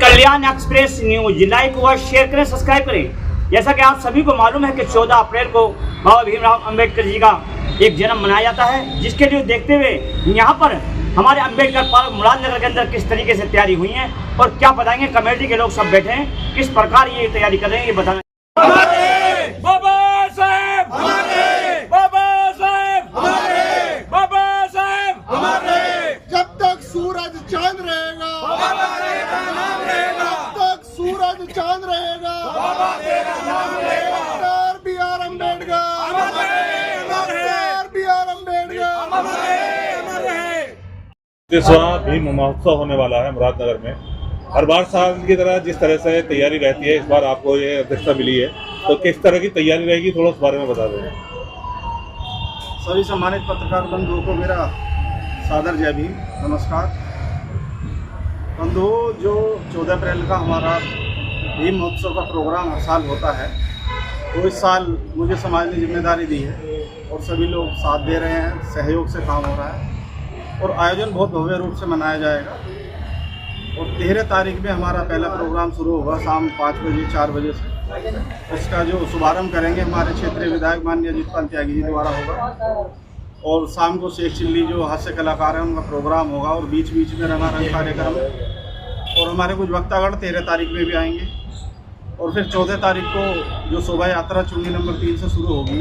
कल्याण express news like व share करें, subscribe करें। जैसा कि आप सभी को मालूम है कि 14 अप्रैल को बाबा भीमराव अंबेडकर जी का एक जन्म मनाया जाता है, जिसके लिए देखते हुए यहाँ पर हमारे अंबेडकर पार्क मुरादनगर के अंदर किस तरीके से तैयारी हुई है और क्या बताएंगे। कमेटी के लोग सब बैठे हैं, किस प्रकार ये तैयारी कर रहे हैं ये बताएं। जब तक सूरज चांद रहेगा, जब तक सूरज चांद रहेगा, doctor B R. Ambedkar, doctor B R. Ambedkar. 30वां भीम महोत्सव होने वाला है मुरादनगर में। हर बार साल की तरह जिस तरह से तैयारी रहती है, इस बार आपको ये अध्यक्षता मिली है, तो किस तरह की तैयारी रहेगी थोड़ा उस बारे में बता दें। सभी सम्मानित पत्रकार बंधुओं को मेरा सादर जय भीम, नमस्कार। बंधुओं, जो 14 अप्रैल का हमारा भीम महोत्सव का प्रोग्राम हर साल होता है, तो इस साल मुझे समाज ने जिम्मेदारी दी है और सभी लोग साथ दे रहे हैं, सहयोग से काम हो रहा है और आयोजन बहुत भव्य रूप से मनाया जाएगा। और 13 तारीख में हमारा पहला प्रोग्राम शुरू होगा शाम 5 बजे 4 बजे से। इसका जो शुभारंभ करेंगे हमारे क्षेत्रीय विधायक माननीय अजीतपाल त्यागी जी द्वारा होगा और शाम को शेख चिल्ली जो हास्य कलाकार हैं उनका प्रोग्राम होगा और बीच बीच में रंगारंग कार्यक्रम और हमारे कुछ वक्तागण 13 तारीख में भी आएंगे। और फिर 14 तारीख को जो शोभा यात्रा चुंगी नंबर 3 से शुरू होगी,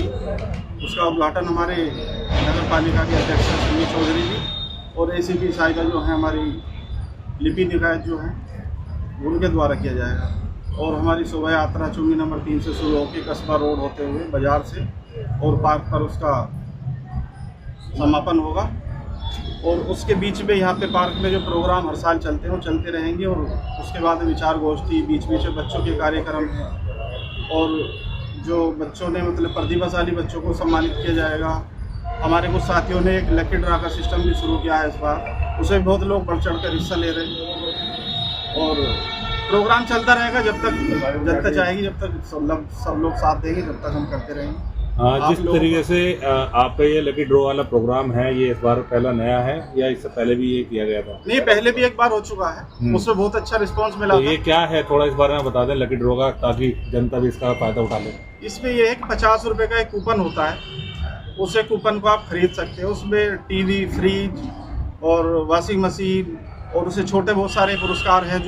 उसका उद्घाटन हमारे नगर पालिका के अध्यक्ष सुनील चौधरी जी और ACP साहिबा जो हैं हमारी लिपि निकायत जो हैं उनके द्वारा किया जाएगा। और हमारी शोभा यात्रा चुंगी नंबर 3 से शुरू होकर कस्बा रोड होते हुए बाजार से और पार्क पर उसका समापन होगा। और उसके बीच में यहाँ पे पार्क में जो प्रोग्राम हर साल चलते हैं वो चलते रहेंगे और उसके बाद विचार गोष्ठी, बीच बीच में बच्चों के कार्यक्रम और जो बच्चों ने मतलब प्रतिभाशाली बच्चों को सम्मानित किया जाएगा। हमारे कुछ साथियों ने एक लकी ड्रा का सिस्टम भी शुरू किया है इस बार, उसमें बहुत लोग बढ़ चढ़ कर हिस्सा ले रहे हैं। और प्रोग्राम चलता रहेगा जब तक जनता चाहेगी, जब तक सब लोग साथ देंगे, जब तक हम करते रहेंगे। जिस तरीके से आपका ये लकी ड्रॉ वाला प्रोग्राम है, ये इस बार पहला नया है या इससे पहले भी ये किया गया था? नहीं, पहले भी एक बार हो चुका है, उसमें बहुत अच्छा रिस्पांस मिला। तो ये क्या है थोड़ा इस बारे में बता दें लकी ड्रॉ का, ताकि जनता भी इसका फायदा उठा ले। इसमें ये है कि 50 रुपये का एक कूपन होता है, उसे कूपन को आप खरीद सकते हो। उसमें टीवी, फ्रिज और वॉशिंग मशीन और उससे छोटे बहुत सारे पुरस्कार हैं।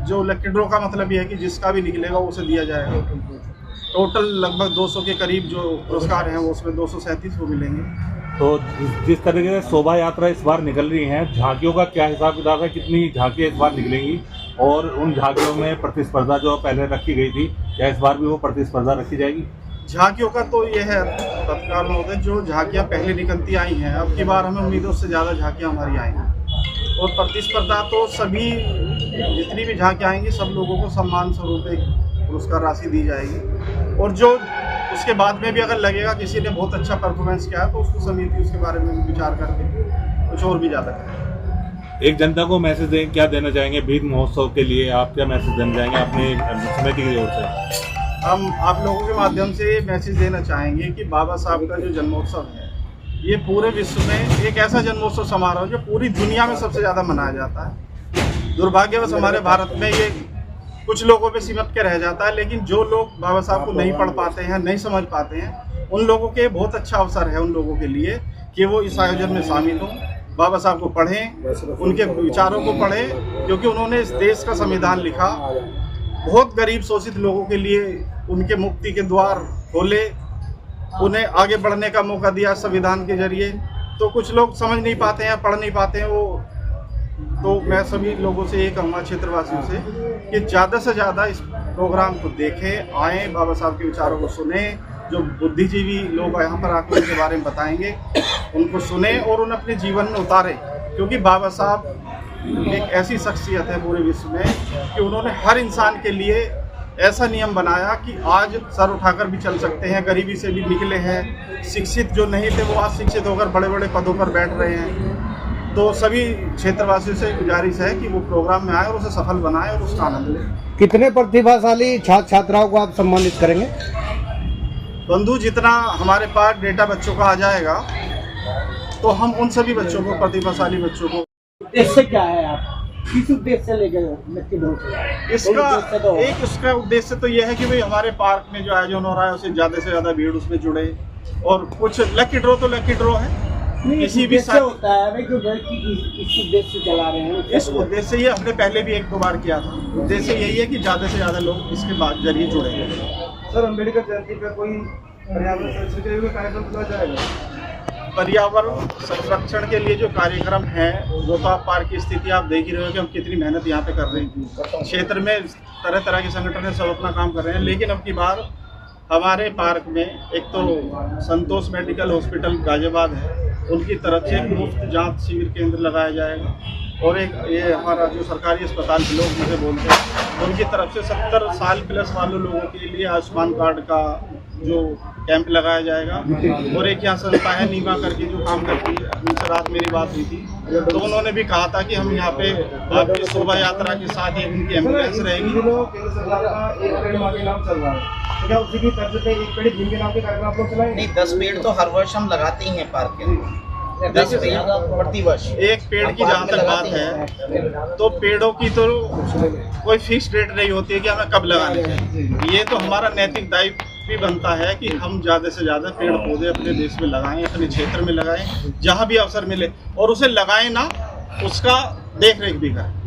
जो लकी ड्रॉ का मतलब ये है कि जिसका भी निकलेगा उसे दिया जाएगा। टोटल लगभग 200 के करीब जो पुरस्कार हैं वो उसमें 237 को मिलेंगे। तो जिस तरीके से शोभा यात्रा इस बार निकल रही है, झांकियों का क्या हिसाब किताब है, कितनी झांकियाँ इस बार निकलेंगी और उन झांकियों में प्रतिस्पर्धा जो पहले रखी गई थी, क्या इस बार भी वो प्रतिस्पर्धा रखी जाएगी? झांकियों का तो ये है पत्रकार महोदय, जो झांकियाँ पहले निकलती आई हैं, अब की बार हमें उम्मीदों से ज़्यादा झांकियाँ हमारी आएंगी। और प्रतिस्पर्धा तो सभी जितनी भी झांकियाँ आएंगी सब लोगों को सम्मान स्वरूप एक पुरस्कार राशि दी जाएगी। और जो उसके बाद में भी अगर लगेगा किसी ने बहुत अच्छा परफॉर्मेंस किया तो उसको समिति उसके बारे में विचार करके कुछ और भी ज़्यादा करें। एक जनता को मैसेज दें, क्या देना चाहेंगे भीम महोत्सव के लिए? आप क्या मैसेज देना चाहेंगे अपने समिति की ओर से? हम आप लोगों के माध्यम से मैसेज देना चाहेंगे कि बाबा साहब का जो जन्मोत्सव है, ये पूरे विश्व में एक ऐसा जन्मोत्सव समारोह जो पूरी दुनिया में सबसे ज़्यादा मनाया जाता है। दुर्भाग्यवश हमारे भारत में ये कुछ लोगों पे सिमट के रह जाता है, लेकिन जो लोग बाबा साहब को नहीं पढ़ पाते हैं, नहीं समझ पाते हैं, उन लोगों के बहुत अच्छा अवसर है उन लोगों के लिए कि वो इस आयोजन में शामिल हों, बाबा साहब को पढ़ें, उनके विचारों को पढ़ें, क्योंकि उन्होंने इस देश का संविधान लिखा, बहुत गरीब शोषित लोगों के लिए उनके मुक्ति के द्वार खोले, उन्हें आगे बढ़ने का मौका दिया संविधान के जरिए। तो कुछ लोग समझ नहीं पाते हैं, पढ़ नहीं पाते हैं वो। तो मैं सभी लोगों से ये कहूँगा, क्षेत्रवासियों से, कि ज़्यादा से ज़्यादा इस प्रोग्राम को देखें, आएँ, बाबा साहब के विचारों को सुने। जो बुद्धिजीवी लोग यहाँ पर आकर उनके बारे में बताएंगे, उनको सुने और उन्हें अपने जीवन में उतारें, क्योंकि बाबा साहब एक ऐसी शख्सियत है पूरे विश्व में कि उन्होंने हर इंसान के लिए ऐसा नियम बनाया कि आज सर उठाकर भी चल सकते हैं, गरीबी से भी निकले हैं, शिक्षित जो नहीं थे वो आज शिक्षित होकर बड़े बड़े पदों पर बैठ रहे हैं। तो सभी क्षेत्रवासियों से गुजारिश है कि वो प्रोग्राम में आए और उसे सफल बनाएं और उसका आनंद लें। कितने प्रतिभाशाली छात्र छात्राओं को आप सम्मानित करेंगे? बंधु, जितना हमारे पास डेटा बच्चों का आ जाएगा तो हम उन सभी बच्चों को, प्रतिभाशाली बच्चों को। इससे क्या है आप किस उद्देश्य से लेके लकी ड्रॉ इसका एक उसका उद्देश्य तो यह है कि भाई हमारे पार्क में जो आयोजन हो रहा है उसे ज़्यादा से ज़्यादा भीड़ उसमें जुड़े, और कुछ लकी ड्रॉ तो लकी ड्रॉ है, किसी भी उद्देश्य होता है भाई, जो किस उद्देश्य से चला रहे हैं, इस उद्देश्य से ये हमने पहले भी 1-2 बार किया था। उद्देश्य यही है कि ज़्यादा से ज़्यादा लोग इसके बाद जरिए जुड़े। सर अम्बेडकर जयंती पर कोई पर्यावरण संरक्षण के लिए कार्यक्रम चलाया जाएगा? पर्यावरण संरक्षण के लिए जो कार्यक्रम है, रोहतास पार्क की स्थिति आप देख ही रहे हो कि हम कितनी मेहनत यहाँ पे कर रहे हैं। क्षेत्र में तरह तरह के संगठन है, सब अपना काम कर रहे हैं, लेकिन अब की बार हमारे पार्क में एक तो संतोष मेडिकल हॉस्पिटल गाजियाबाद है, उनकी तरफ से मुफ्त जांच शिविर केंद्र लगाया जाएगा, और एक ये हमारा जो सरकारी अस्पताल के लोग मुझे बोलते हैं उनकी तरफ से 70 साल प्लस वाले लोगों के लिए आयुष्मान कार्ड का जो कैंप लगाया जाएगा। और एक यहाँ संस्था है नीमा करके जो काम करती है, उनसे रात मेरी बात हुई थी, तो उन्होंने भी कहा था कि हम यहाँ पे आपकी शोभा यात्रा के साथ ही उनकी एम्बुलेंस रहेगी। केंद्र सरकार का एक पेड़ माँ के नाम चल रहा है, तो क्या उसी की तर्ज पे एक पेड़ जिनके नाम के कार्यक्रम आप लोग चलाएंगे? नहीं, 10 पेड़ तो हर वर्ष हम लगाते ही हैं पार्क के अंदर, 10 पेड़ प्रति वर्ष। एक पेड़ की जहाँ तक बात है, तो पेड़ों की तो कोई फिक्स डेट नहीं होती है कि हमें कब लगाने चाहिए। ये तो हमारा नैतिक दायित्व भी बनता है कि हम ज़्यादा से ज़्यादा पेड़ पौधे अपने देश में लगाएं, अपने क्षेत्र में लगाएं, जहाँ भी अवसर मिले, और उसे लगाएं ना, उसका देख रेख भी करें।